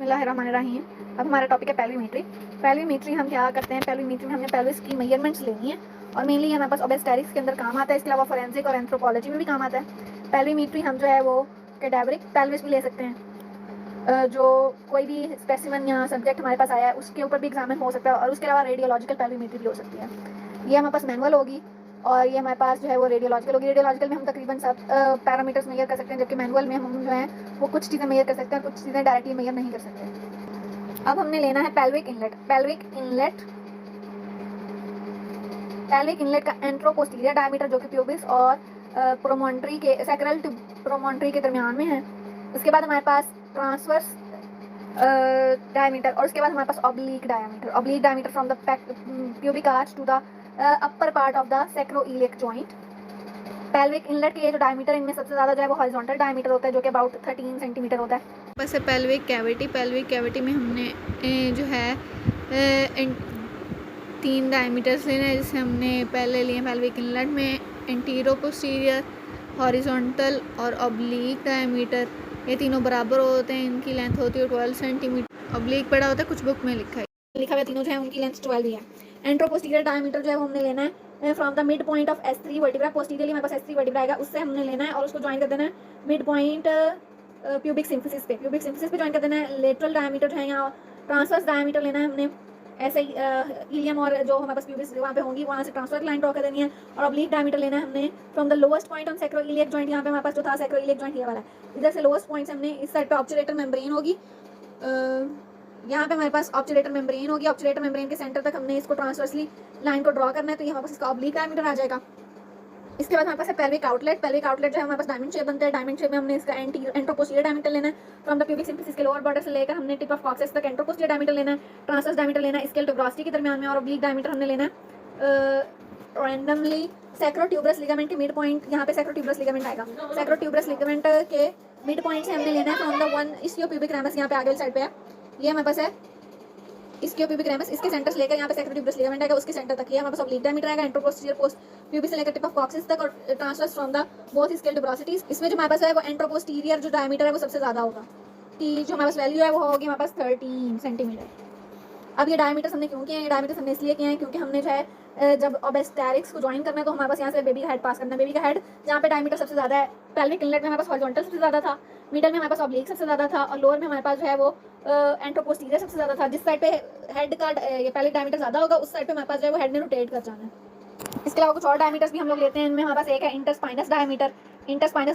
बिस्मिल्लाहिर्रहमानिर्रहीम। अब हमारा टॉपिक है पेल्विमेट्री। पेल्विमेट्री हम क्या करते हैं, पेल्विमेट्री में हमने पेल्विस की मेजरमेंट्स लेनी है और मेनली हमारे पास ओबेस्टेरिक्स के अंदर काम आता है। इसके अलावा फोरेंसिक और एंथ्रोपोलॉजी में भी काम आता है। पेल्विमेट्री हम जो है वो कैडावरिक पेल्विस भी ले सकते हैं। जो कोई भी स्पेसिमन या सब्जेक्ट हमारे पास आया है उसके ऊपर भी एग्जामिन हो सकता है और उसके अलावा रेडियोलॉजिकल पेल्विमेट्री भी हो सकती है। ये हमारे पास मैनुअल होगी और ये हमारे पास जो है वो रेडियोलॉजिकल होगी। रेडियोलॉजिकल में हम तकरीबन सब पैरामीटर्स मेजर कर सकते हैं, जबकि मैनुअल में हम जो है वो कुछ चीज़ें मेजर कर सकते हैं, कुछ चीज़ें डायरेक्टली मेजर नहीं कर सकते। अब हमने लेना है पेल्विक इनलेट। पेल्विक इनलेट का एंट्रोपोस्टीरियर डायमीटर जो कि प्यूबिस और प्रोमोन्ट्री के सैक्रल टू प्रोमोन्ट्री के दरमियान में है। उसके बाद हमारे पास ट्रांसवर्स डायमीटर और उसके बाद हमारे पास oblique diameter from the pubic arch to the upper part of the sacroiliac joint. Pelvic inlet के जो डायमीटर इनमें सबसे ज़्यादा जो है वो हॉरिजॉन्टल डायमीटर होता है जो कि अबाउट 13 सेंटीमीटर होता है। बस पेल्विक कैविटी में हमने जो है 3 डायमीटर्स लेना है, जिसे हमने पहले लिए पेल्विक इनलेट में एंटीरो पोस्टीरियर, हॉरिजॉन्टल और ऑब्लिक डायमीटर। ये तीनों बराबर होते हैं, इनकी लेंथ होती है 12 सेंटीमीटर। ऑब्लिक बड़ा होता है, कुछ बुक में लिखा हुआ तीनों जो है उनकी लेंथ 12 ही है। एंट्रोपोस्टीरियर डायमीटर जो है वो हमने लेना है from the mid point of S3 vertebra. Posteriorly हमारे पास S3 वर्टिब्रा आएगा, उससे हमने लेना है और उसको ज्वाइन कर देना है मिड पॉइंट प्यूबिक सिम्फिसिस पे ज्वाइन कर देना है। लेटरल डायमीटर जो है यहाँ ट्रांसवर्स डायमीटर लेना है हमने, ऐसे ही इलियम और जो हमारे पास प्यूबिस वहाँ पे होंगी वहाँ से ट्रांसफर लाइन ड्रॉ कर देनी है। और ऑब्लिक डायमीटर लेना है हमने from the lowest point on sacroiliac joint. यहाँ पे हमारे पास जो था सैक्रोइलियक जॉइंट ये वाला है, इधर से लोएस्ट पॉइंट से हमने इस साइड पे ऑब्चुलेटर मेम्ब्रेन होगी, यहाँ पे हमारे पास ऑब्चुलेटर मेम्ब्रेन होगी। ऑब्चुलेटर मेम्ब्रेन के सेंटर तक हमने इसको ट्रांसवर्सली लाइन को ड्रॉ करना है, तो ये हमारे पास इसका ऑब्लिक डायमीटर आ जाएगा। इसके बाद हमारे पास है पेल्विक आउटलेट जो है हमारे पास डायमंड शेप बनता है। डायमंड शेप में हमने इसका एंट्रोपोस्टीरियर डायमीटर लेना है फ्रॉम द प्यूबिक सिम्फिसिस के लोअर बॉर्डर से लेकर हमने टिप ऑफ कॉक्सिस तक एंट्रोपोस्टीरियर डायमीटर लेना है। ट्रांसवर्स डायमीटर लेना है स्केल टू ग्रॉसिटी के दरमियान में, और ऑब्लिक डायमीटर हमने लेना है रैंडमली सैक्रोट्यूबरस लिगामेंट के मिड पॉइंट। यहाँ पे सैक्रोट्यूबरस लिगामेंट आएगा, सैक्रोट्यूबरस लिगामेंट के मिड पॉइंट से हमने लेना है फ्रॉम द 1 इस्कियोप्यूबिक रैमस। यहाँ पे आगे वाली साइड पे है, ये हमारे पास है इस्कियोप्यूबिक रैमस। इसके सेंटर से लेकर यहाँ पे सैक्रोट्यूबरस लिगामेंट आएगा, उसके सेंटर तक ये हमारे पास ऑब्लिक डायमीटर आएगा। एंट्रोपोस्टीरियर पोस्ट प्यूबिस से लेकर टिप ऑफ कॉक्सिस तक और transverse from the both scale to velocities. इसमें जो हमारे पास है वो एंट्रोपोस्टीरियर जो डायमीटर है वो सबसे ज़्यादा होगा, कि जो हमारे पास वैल्यू है वो होगी हमारे पास 13 सेंटीमीटर। अब ये डायमीटर्स हमने क्यों किए हैं, ये डायमीटर्स हमने इसलिए किए हैं क्योंकि हमने जो है जब ओबेस्टेरिक्स को ज्वाइन करना है तो हमारे पास यहाँ से बेबी का हेड पास करना है। बेबी का हेड जहाँ पे डायमीटर सबसे ज़्यादा है, पेल्विक इनलेट में हमारे पास हॉरिजॉन्टल सबसे ज़्यादा था, मिडल में हमारे पास ऑब्लिक सबसे ज़्यादा था और लोअर में हमारे पास जो है वो एंट्रोपोस्टीरियर सबसे ज़्यादा था। जिस साइड पे हेड का ये पेल्विक डायमीटर ज़्यादा होगा उस साइड पे हमारे पास जो है वो हेड ने रोटेट कर जाना है। इसके अलावा कुछ और डायमीटर्स भी हम लोग लेते हैं। इनमें हमारे पास एक है इंटरस्पाइनस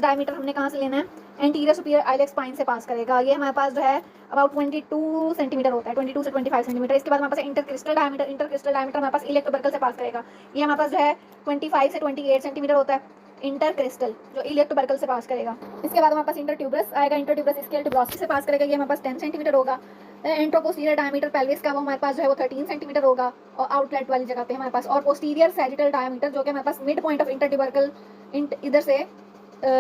डायमीटर हमने कहाँ से लेना है, एंटीरियर सुपीरियर आइलेक्स स्पाइन से पास करेगा। ये हमारे पास जो है अबाउट 22 सेंटीमीटर होता है, 22 से 25 सेंटीमीटर। इसके बाद हमारे पास इंटरक्रिस्टल डायमीटर हमारे पास इलेक्ट्रो बर्कल से पास करेगा। ये हमारे पास जो है 25 से 28 सेंटीमीटर होता है, इंटरक्रिस्टल जो इलेक्ट्रो बर्कल से पास करेगा। इसके बाद हमारे पास इंटरट्यूबरस आएगा, इंटरट्यूबरस स्केल टू ग्रॉसिटी से पास करेगा, ये हमारे पास 10 सेंटीमीटर होगा। एंट्रोपोस्टीरियर डायमीटर पेल्विस का वो हमारे पास जो है वो 13 सेंटीमीटर होगा और आउटलेट वाली जगह पे हमारे पास। और पोस्टीरियर सैजिटल डायमीटर जो कि हमारे पास मिड पॉइंट ऑफ इंटरट्यूबरकल इधर से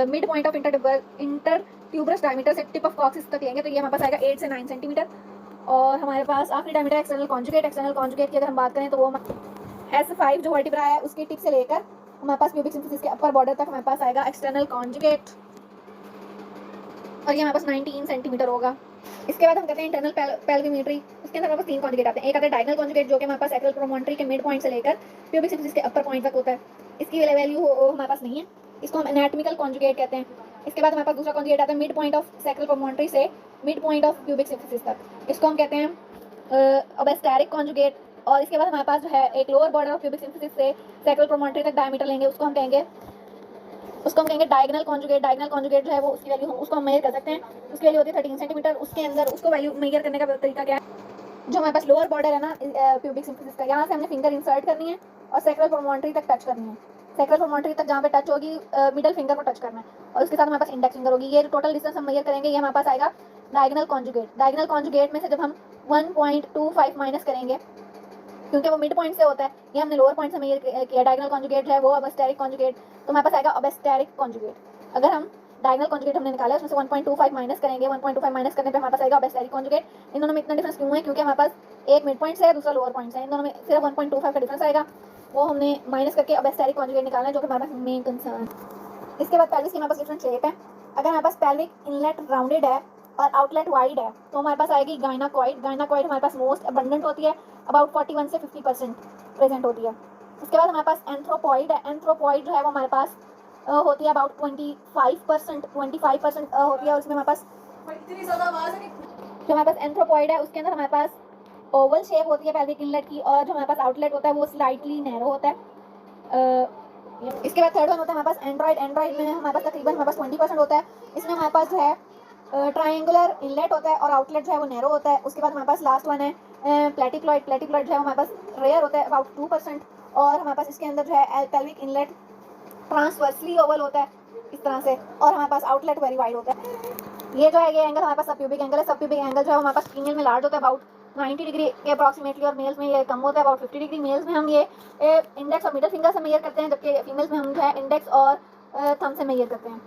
मिड पॉइंट ऑफ इंटरट्यूबरस डायमीटर से टिप ऑफ कॉक्सिस तक लेंगे तो ये हमारे पास आएगा 8 से 9 सेंटीमीटर। और हमारे पास आखिरी डायमीटर एक्सटर्नल कॉन्जुगेट की अगर हम बात करें तो वो S5 जो वर्टिब्रा है उसकी टिप से लेकर हमारे पास प्यूबिक सिम्फिसिस के अपर बॉर्डर तक हमारे पास आएगा एक्सटर्नल कॉन्जुगेट और ये हमारे पास 19 सेंटीमीटर होगा। इसके बाद हम करते हैं इंटरनल पेल्विमेट्री। उसके अंदर हमारे पास 3 कॉन्जुगेट आते हैं। एक आता है डायगोनल कॉन्जुगेट जो कि हमारे पास सैक्रल प्रोमोन्ट्री के मिड पॉइंट से लेकर प्यूबिक सिम्फिसिस के अपर पॉइंट तक होता है। इसकी वैल्यू हमारे पास नहीं है, इसको हम एनाटॉमिकल कॉन्जुगेट कहते हैं। इसके बाद हमारे पास दूसरा कॉन्जुगेट आता है mid point of sacral promontory से mid point of pubic symphysis तक, इसको हम कहते हैं ओबेस्टेरिक कॉन्जुगेट। और इसके बाद हमारे पास जो है एक lower border of pubic symphysis से सैक्रल प्रोमोन्ट्री तक डायमीटर लेंगे, उसको हम कहेंगे डायगोनल कॉन्जुगेट जो है वो उसकी वैल्यू उसको हम मेजर कर सकते हैं, उसकी वैल्यू होती है 13 सेंटीमीटर। उसके अंदर उसको वैल्यू मेजर करने का तरीका क्या है, जो हमारे पास लोअर बॉर्डर है ना प्यूबिक सिम्फिसिस का, यहाँ से हमने फिंगर इंसर्ट करनी है और सैक्रल प्रोमोन्ट्री तक टच करनी है। सैक्रल प्रोमोन्ट्री तक जहाँ पे टच होगी मिडल फिंगर को टच करना है और उसके साथ हमारे पास इंडेक्स फिंगर होगी। ये टोटल डिस्टेंस हम मेजर करेंगे, ये हमारे पास आएगा डायगोनल कॉन्जुगेट में से जब हम 1.25 माइनस करेंगे क्योंकि वो मिड पॉइंट से होता है, ये हमने लोअर पॉइंट से मेजर किया। डायगोनल कॉन्जुगेट है वो ओबेस्टेरिक कॉन्जुगेट, तो हमारे पास आएगा ओबेस्टेरिक कॉन्जुगेट। अगर हम डायगोनल कॉन्जुगेट हमने निकाला उसमें से 1.25 माइनस करेंगे, 1.25 माइनस करने पे हमारे पास आएगा ओबेस्टेरिक कॉन्जुगेट। इन दोनों में इतना डिफरेंस क्यों है, क्योंकि हमारे पास एक मिड पॉइंट से है दूसरा लोअर पॉइंट से है, इन दोनों में सिर्फ 1.25 का डिफरेंस आएगा, वो हमने माइनस करके ओबेस्टेरिक कॉन्जुगेट निकालना है जो कि हमारे पास मेन कंसर्न। इसके बाद पेल्विस की हमारे पास डिफरेंट शेप है। अगर हमारे पास पेल्विक इनलेट राउंडेड है और आउटलेट वाइड है तो हमारे पास आएगी गायनाकॉइड। गायनाकॉइड हमारे पास मोस्ट अबंडेंट होती है, अबाउट 41 से 50% प्रेजेंट होती है। उसके बाद हमारे पास एंथ्रोपॉइड है। एंथ्रोपॉइड जो है वो हमारे पास होती है अबाउट 25% होती है। और उसमें हमारे पास इतनी ज़्यादा आवाज़ है जो हमारे पास एंथ्रोपॉइड है उसके अंदर हमारे पास ओवल शेप होती है पेल्विक इनलेट की, और जो हमारे पास आउटलेट होता है वो स्लाइटली नैरो होता है। इसके बाद थर्ड वन होता है हमारे पास एंड्रॉइड। एंड्रॉइड में हमारे पास तकरीबन हमारे पास 20% होता है। इसमें हमारे पास जो है ट्रायंगुलर इनलेट होता है और आउटलेट जो है वो नैरो होता है। उसके बाद हमारे पास लास्ट वन है प्लेटिक्लॉइड। प्लेटिक्लॉइड जो है हमारे पास रेयर होता है अबाउट 2%, और हमारे पास इसके अंदर जो है पेल्विक इनलेट ट्रांसवर्सली ओवल होता है इस तरह से, और हमारे पास आउटलेट वेरी वाइड होता है। ये जो है ये एंगल हमारे पास सबप्यूबिक एंगल है। सबप्यूबिक एंगल जो है हमारे पास फीमेल में लार्ज होता है अबाउट 90 डिग्री के अप्रॉक्सीमेटली, और मेल्स में ये कम होता है अबाउट 50 डिग्री। मेल्स में हम ये इंडेक्स और मिडल फिंगर से मेजर करते हैं, जबकि फीमेल्स में हम जो है इंडेक्स और थंब से मेजर करते हैं।